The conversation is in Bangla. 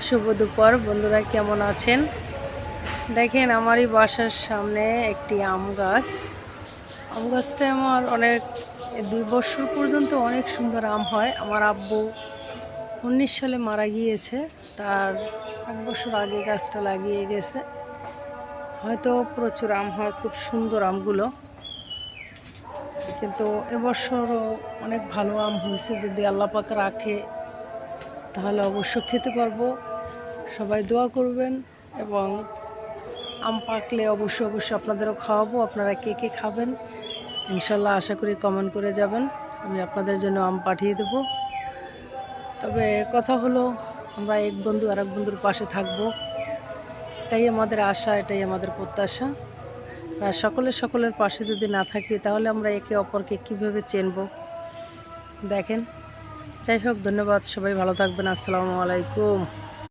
শুভ দুপুর বন্ধুরা, কেমন আছেন? দেখেন আমারই বাসার সামনে একটি আম গাছটা আমার অনেক 2 বছর পর্যন্ত অনেক সুন্দর আম হয়। আমার আব্বু 19 সালে মারা গিয়েছে, তার 1 বছর আগে গাছটা লাগিয়ে গেছে। হয়তো প্রচুর আম হয়, খুব সুন্দর আমগুলো, কিন্তু এবছরও অনেক ভালো আম হয়েছে। যদি আল্লাহ পাক রাখে তাহলে অবশ্য খেতে পারবো। সবাই দোয়া করবেন এবং আম পাকলে অবশ্যই আপনাদেরও খাওয়াবো। আপনারা কে কে খাবেন ইনশাল্লাহ আশা করি কমেন্ট করে যাবেন, আমি আপনাদের জন্য আম পাঠিয়ে দেব। তবে কথা হলো, আমরা এক বন্ধু আর এক বন্ধুর পাশে থাকবো, এটাই আমাদের আশা, এটাই আমাদের প্রত্যাশা। আর সকলের পাশে যদি না থাকি তাহলে আমরা একে অপরকে কীভাবে চিনব? দেখেন, যাই হোক, ধন্যবাদ, সবাই ভালো থাকবেন। আসসালামু আলাইকুম।